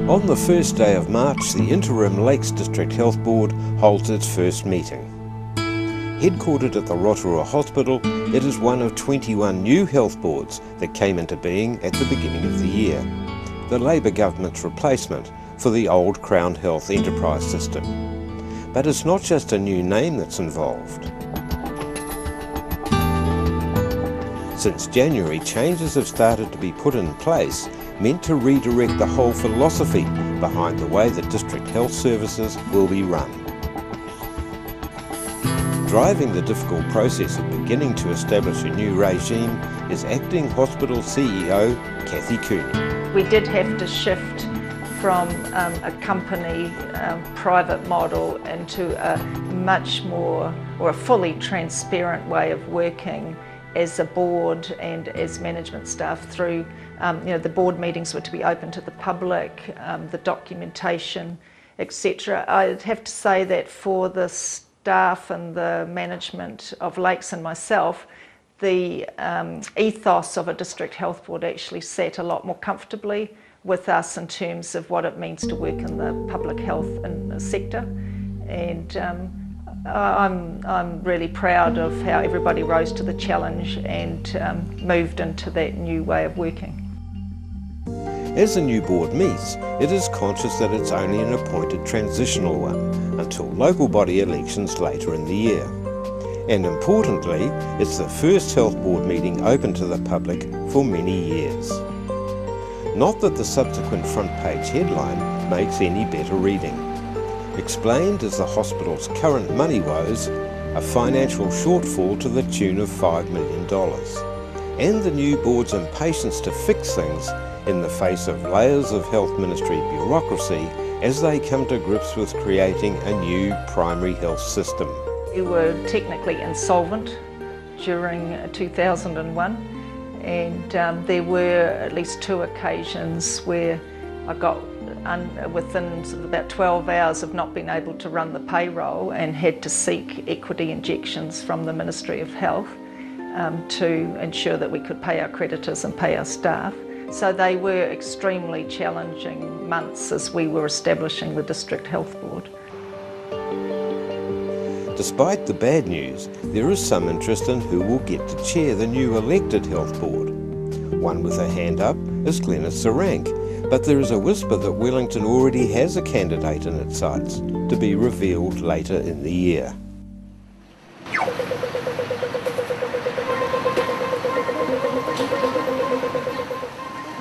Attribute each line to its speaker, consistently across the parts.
Speaker 1: On the first day of March, the interim Lakes District Health Board holds its first meeting. Headquartered at the Rotorua Hospital, it is one of 21 new health boards that came into being at the beginning of the year, the Labour government's replacement for the old Crown Health enterprise system. But it's not just a new name that's involved. Since January, changes have started to be put in place meant to redirect the whole philosophy behind the way that district health services will be run. Driving the difficult process of beginning to establish a new regime is Acting Hospital CEO Kathy Cooney.
Speaker 2: We did have to shift from a company private model into a much more, or a fully transparent way of working as a board and as management staff through, the board meetings were to be open to the public, the documentation, etc. I'd have to say that for the staff and the management of Lakes and myself, the ethos of a district health board actually sat a lot more comfortably with us in terms of what it means to work in the public health sector. And I'm really proud of how everybody rose to the challenge and moved into that new way of working.
Speaker 1: As the new board meets, it is conscious that it's only an appointed transitional one until local body elections later in the year. And importantly, it's the first health board meeting open to the public for many years. Not that the subsequent front page headline makes any better reading. Explained as the hospital's current money woes, a financial shortfall to the tune of $5 million, and the new board's impatience to fix things in the face of layers of health ministry bureaucracy as they come to grips with creating a new primary health system.
Speaker 2: We were technically insolvent during 2001, and there were at least 2 occasions where I got within sort of about 12 hours of not being able to run the payroll and had to seek equity injections from the Ministry of Health to ensure that we could pay our creditors and pay our staff. So they were extremely challenging months as we were establishing the District Health Board.
Speaker 1: Despite the bad news, there is some interest in who will get to chair the new elected health board. One with a hand up is Glenys Sarank, but there is a whisper that Wellington already has a candidate in its sights, to be revealed later in the year.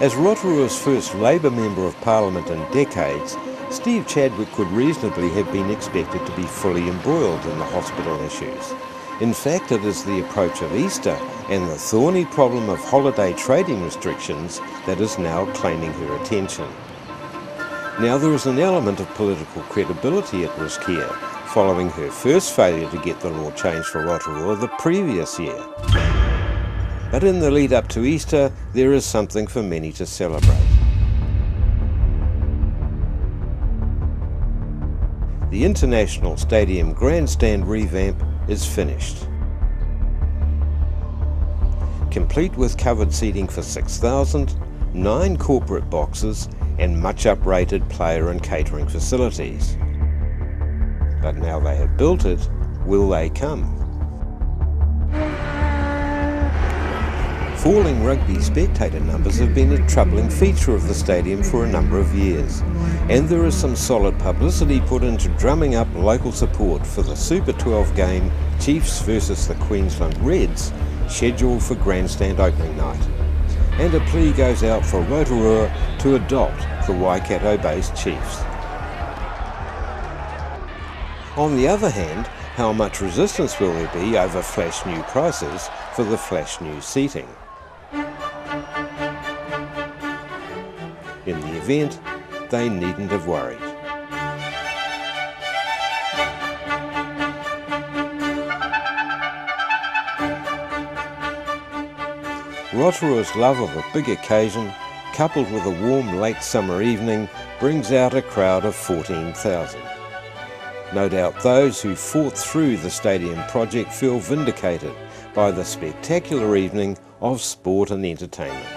Speaker 1: As Rotorua's first Labour Member of Parliament in decades, Steve Chadwick could reasonably have been expected to be fully embroiled in the hospital issues. In fact, it is the approach of Easter and the thorny problem of holiday trading restrictions that is now claiming her attention. Now there is an element of political credibility at risk here, following her first failure to get the law changed for Rotorua the previous year. But in the lead up to Easter, there is something for many to celebrate. The International Stadium grandstand revamp is finished. Complete with covered seating for 6,000, 9 corporate boxes and much uprated player and catering facilities. But now they have built it, will they come? Falling rugby spectator numbers have been a troubling feature of the stadium for a number of years, and there is some solid publicity put into drumming up local support for the Super 12 game Chiefs versus the Queensland Reds, scheduled for grandstand opening night. And a plea goes out for Rotorua to adopt the Waikato-based Chiefs. On the other hand, how much resistance will there be over flash new prices for the flash new seating? In the event, they needn't have worried. Rotorua's love of a big occasion, coupled with a warm late summer evening, brings out a crowd of 14,000. No doubt those who fought through the stadium project feel vindicated by the spectacular evening of sport and entertainment.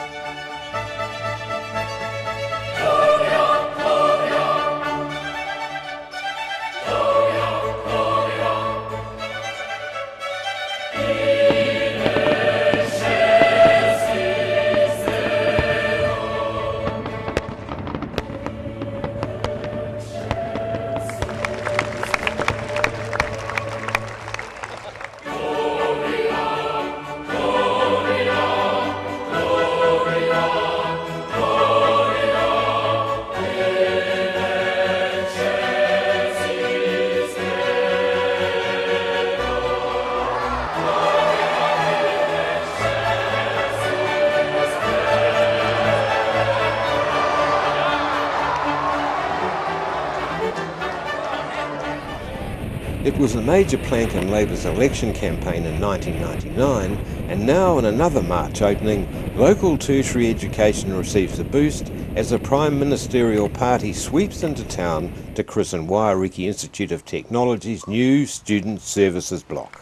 Speaker 1: It was a major plank in Labour's election campaign in 1999, and now in another March opening, local tertiary education receives a boost as the Prime Ministerial Party sweeps into town to christen Waiariki Institute of Technology's new Student Services block.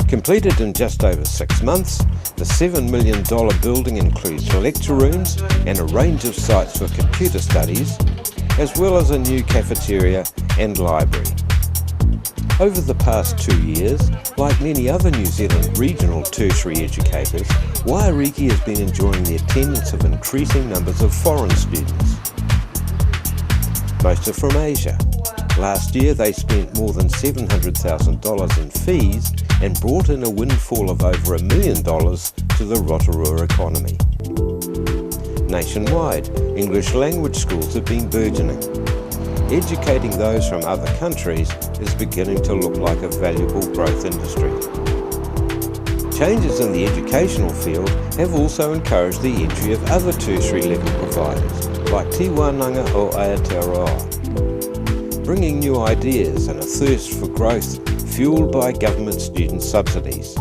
Speaker 1: Completed in just over 6 months, the $7 million building includes lecture rooms and a range of sites for computer studies, as well as a new cafeteria and library. Over the past 2 years, like many other New Zealand regional tertiary educators, Waiariki has been enjoying the attendance of increasing numbers of foreign students. Most are from Asia. Last year they spent more than $700,000 in fees and brought in a windfall of over $1 million to the Rotorua economy. Nationwide, English language schools have been burgeoning. Educating those from other countries is beginning to look like a valuable growth industry. Changes in the educational field have also encouraged the entry of other tertiary level providers, like Te Wānanga o Aotearoa, bringing new ideas and a thirst for growth fueled by government student subsidies.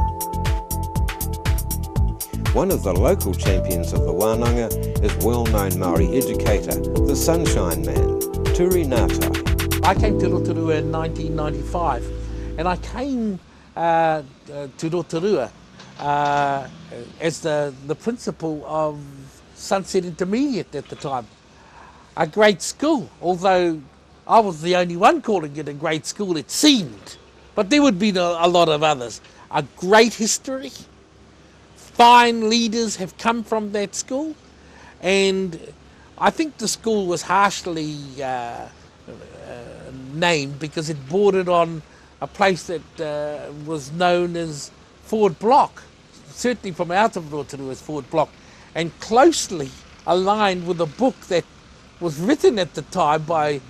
Speaker 1: One of the local champions of the Wānanga is well-known Māori educator, the Sunshine Man, Turi Ngātai.
Speaker 3: I came to Rotorua in 1995, and I came to Rotorua as the principal of Sunset Intermediate at the time. A great school, although I was the only one calling it a great school, it seemed. But there would be a lot of others. A great history. Fine leaders have come from that school, and I think the school was harshly named because it bordered on a place that was known as Ford Block, certainly from out of Rotorua as Ford Block, and closely aligned with a book that was written at the time by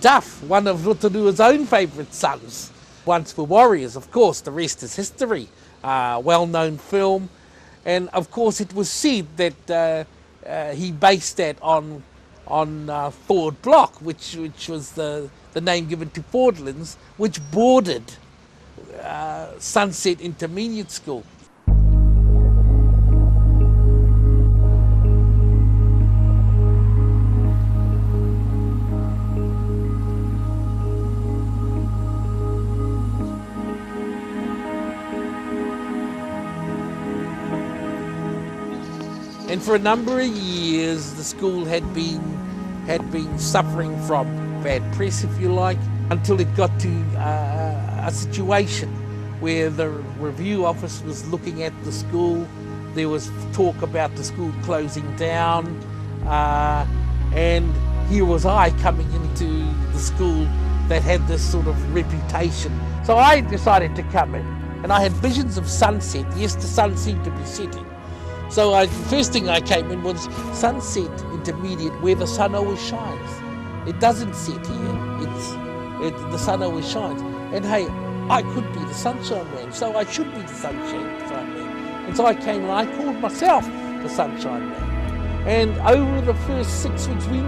Speaker 3: Duff, one of Rotorua's own favourite sons. Once were warriors, of course, the rest is history. Well-known film, and of course it was said that he based that on Ford Block, which was the name given to Fordlands, which bordered Sunset Intermediate School. And for a number of years, the school had been suffering from bad press, if you like, until it got to a situation where the review office was looking at the school. There was talk about the school closing down, and here was I coming into the school that had this sort of reputation. So I decided to come in, and I had visions of sunset. Yes, the sun seemed to be setting. So the first thing I came in was Sunset Intermediate, where the sun always shines. It doesn't set here, the sun always shines. And hey, I could be the Sunshine Man, so I should be the Sunshine Man. And so I came and I called myself the Sunshine Man. And over the first 6 weeks, we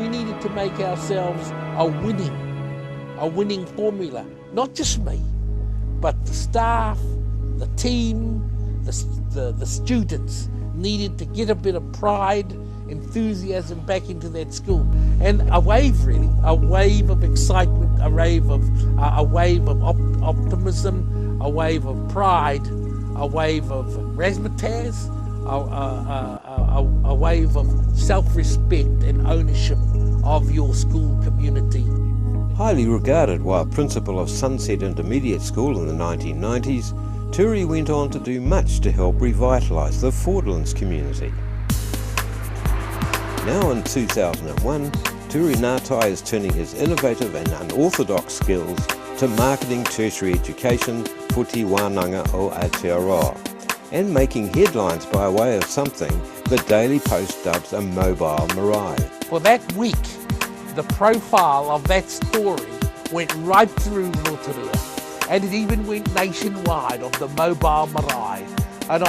Speaker 3: needed to make ourselves a winning formula. Not just me, but the staff, the team, the students needed to get a bit of pride, enthusiasm back into that school, and a wave of excitement, a wave of optimism, a wave of pride, a wave of razzmatazz, a wave of self-respect and ownership of your school community.
Speaker 1: Highly regarded while principal of Sunset Intermediate School in the 1990s, Turi went on to do much to help revitalise the Fordlands community. Now in 2001, Turi Ngātai is turning his innovative and unorthodox skills to marketing tertiary education for Te Wānanga o Aotearoa, and making headlines by way of something the Daily Post dubs a mobile marae.
Speaker 3: For that week, the profile of that story went right through Rotorua, and it even went nationwide, of the mobile marae. And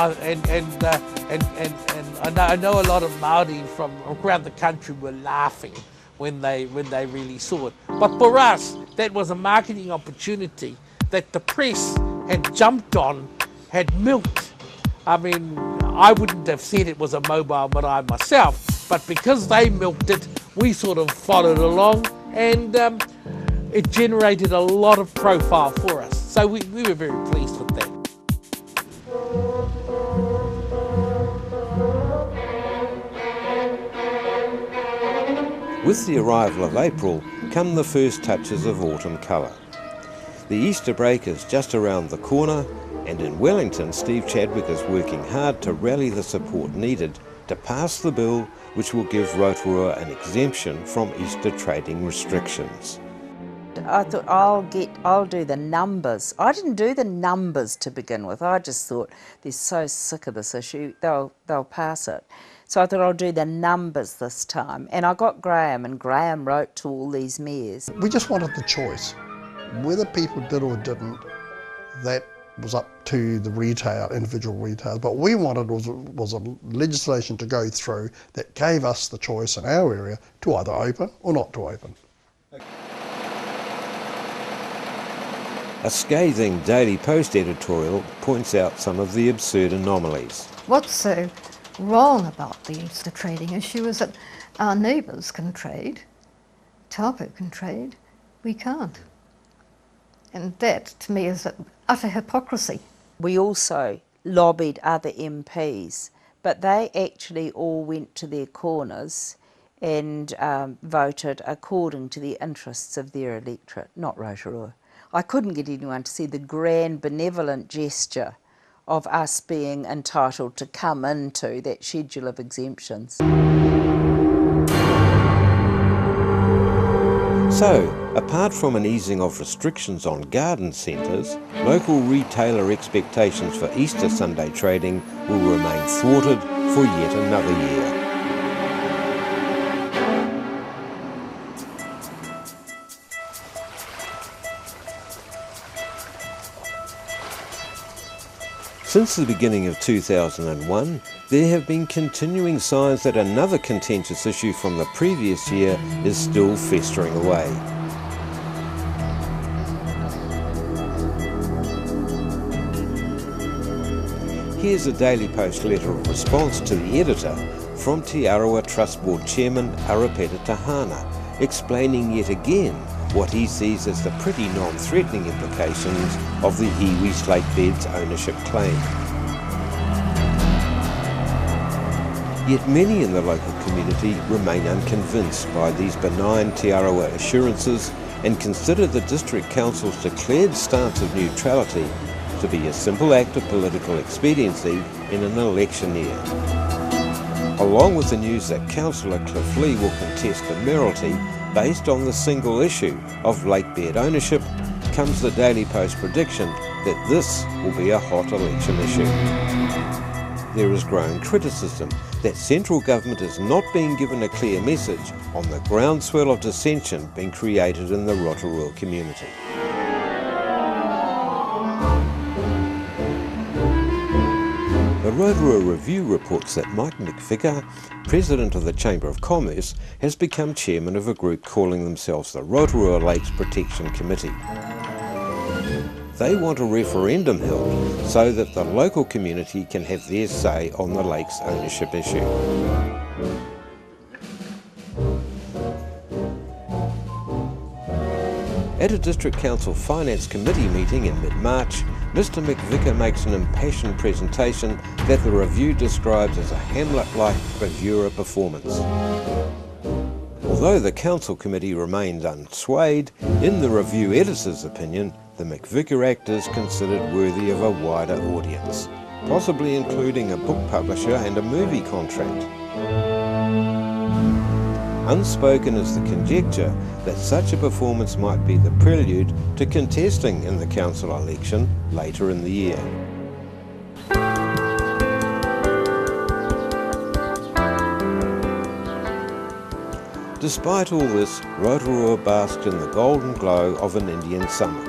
Speaker 3: I know a lot of Māori from around the country were laughing when they really saw it. But for us, that was a marketing opportunity that the press had jumped on, had milked. I mean, I wouldn't have said it was a mobile marae myself, but because they milked it, we sort of followed along, and it generated a lot of profile for us. So we were very pleased with that.
Speaker 1: With the arrival of April come the first touches of autumn colour. The Easter break is just around the corner, and in Wellington, Steve Chadwick is working hard to rally the support needed to pass the bill which will give Rotorua an exemption from Easter trading restrictions.
Speaker 4: I thought I'll do the numbers. I didn't do the numbers to begin with. I just thought they're so sick of this issue, they'll pass it. So I thought I'll do the numbers this time. And I got Graham, and Graham wrote to all these mayors.
Speaker 5: We just wanted the choice. Whether people did or didn't, that was up to the individual retailers. But we wanted was a legislation to go through that gave us the choice in our area to either open or not to open.
Speaker 1: A scathing Daily Post editorial points out some of the absurd anomalies.
Speaker 6: What's so wrong about the Easter trading issue is that our neighbours can trade, Taupo can trade, we can't. And that, to me, is utter hypocrisy.
Speaker 4: We also lobbied other MPs, but they actually all went to their corners and voted according to the interests of their electorate, not Rotorua. I couldn't get anyone to see the grand benevolent gesture of us being entitled to come into that schedule of exemptions.
Speaker 1: So, apart from an easing of restrictions on garden centres, local retailer expectations for Easter Sunday trading will remain thwarted for yet another year. Since the beginning of 2001, there have been continuing signs that another contentious issue from the previous year is still festering away. Here's a Daily Post letter of response to the editor from Te Arawa Trust Board Chairman Arapeta Tahana, explaining yet again what he sees as the pretty non-threatening implications of the iwi slate beds ownership claim. Yet many in the local community remain unconvinced by these benign Te Arawa assurances and consider the District Council's declared stance of neutrality to be a simple act of political expediency in an election year. Along with the news that Councillor Cliff Lee will contest the mayoralty based on the single issue of lakebed ownership, comes the Daily Post prediction that this will be a hot election issue. There is growing criticism that central government is not being given a clear message on the groundswell of dissension being created in the Rotorua community. The Rotorua Review reports that Mike McVicker, President of the Chamber of Commerce, has become chairman of a group calling themselves the Rotorua Lakes Protection Committee. They want a referendum held so that the local community can have their say on the lake's ownership issue. At a District Council Finance Committee meeting in mid-March, Mr McVicker makes an impassioned presentation that the review describes as a Hamlet-like bravura performance. Although the Council Committee remains unswayed, in the review editor's opinion, the McVicker Act is considered worthy of a wider audience, possibly including a book publisher and a movie contract. Unspoken is the conjecture that such a performance might be the prelude to contesting in the council election later in the year. Despite all this, Rotorua basked in the golden glow of an Indian summer.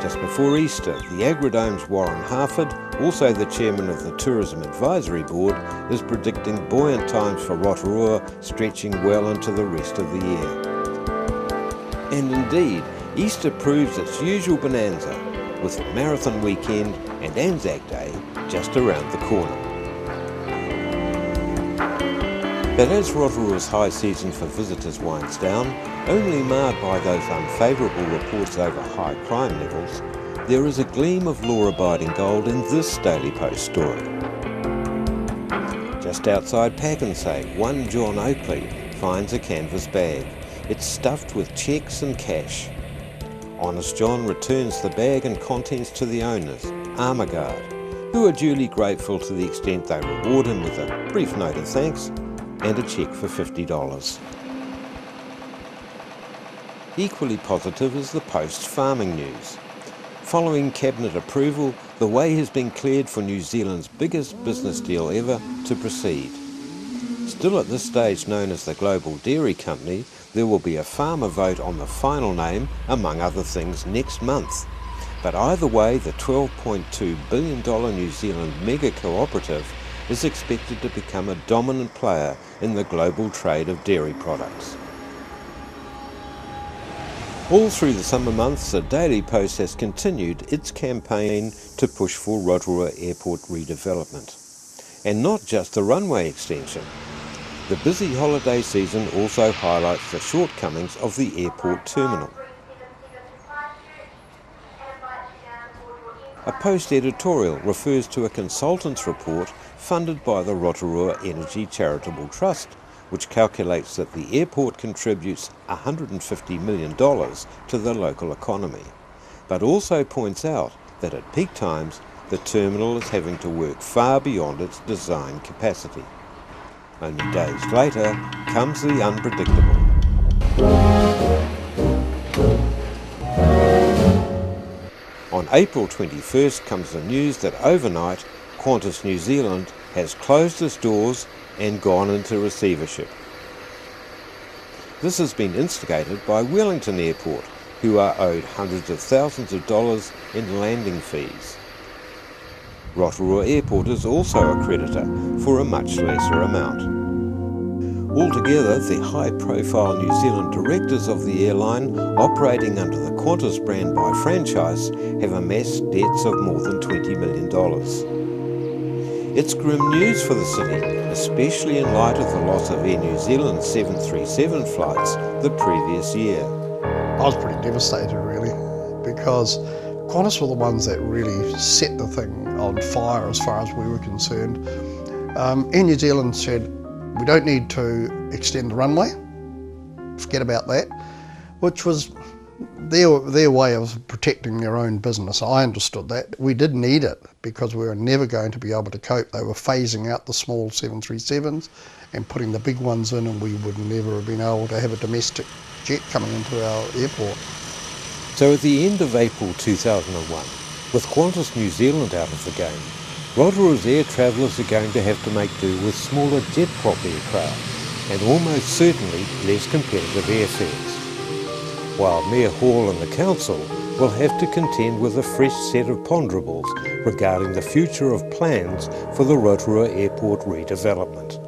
Speaker 1: Just before Easter, the Agridome's Warren Harford, also the chairman of the Tourism Advisory Board, is predicting buoyant times for Rotorua, stretching well into the rest of the year. And indeed, Easter proves its usual bonanza, with the marathon weekend and Anzac Day just around the corner. But as Rotorua's high season for visitors winds down, only marred by those unfavourable reports over high crime levels, there is a gleam of law-abiding gold in this Daily Post story. Just outside Packensay, one John Oakley finds a canvas bag. It's stuffed with cheques and cash. Honest John returns the bag and contents to the owners, Armourguard, who are duly grateful to the extent they reward him with a brief note of thanks and a cheque for $50. Equally positive is the Post's farming news. Following Cabinet approval, the way has been cleared for New Zealand's biggest business deal ever to proceed. Still at this stage known as the Global Dairy Company, there will be a farmer vote on the final name, among other things, next month. But either way, the $12.2 billion New Zealand mega cooperative is expected to become a dominant player in the global trade of dairy products. All through the summer months, the Daily Post has continued its campaign to push for Rotorua Airport redevelopment. And not just the runway extension. The busy holiday season also highlights the shortcomings of the airport terminal. A Post editorial refers to a consultant's report funded by the Rotorua Energy Charitable Trust, which calculates that the airport contributes $150 million to the local economy, but also points out that at peak times the terminal is having to work far beyond its design capacity. Only days later comes the unpredictable. On April 21st comes the news that overnight Qantas New Zealand has closed its doors and gone into receivership. This has been instigated by Wellington Airport, who are owed hundreds of thousands of dollars in landing fees. Rotorua Airport is also a creditor for a much lesser amount. Altogether, the high-profile New Zealand directors of the airline, operating under the Qantas brand by franchise, have amassed debts of more than $20 million. It's grim news for the city, especially in light of the loss of Air New Zealand's 737 flights the previous year.
Speaker 5: I was pretty devastated, really, because Qantas were the ones that really set the thing on fire as far as we were concerned. Air New Zealand said, we don't need to extend the runway, forget about that, which was their way of protecting their own business. I understood that. We did need it because we were never going to be able to cope. They were phasing out the small 737s and putting the big ones in, and we would never have been able to have a domestic jet coming into our airport.
Speaker 1: So at the end of April 2001, with Qantas New Zealand out of the game, Rotorua's air travellers are going to have to make do with smaller jet prop aircraft and almost certainly less competitive airfares, while Mayor Hall and the Council will have to contend with a fresh set of ponderables regarding the future of plans for the Rotorua Airport redevelopment.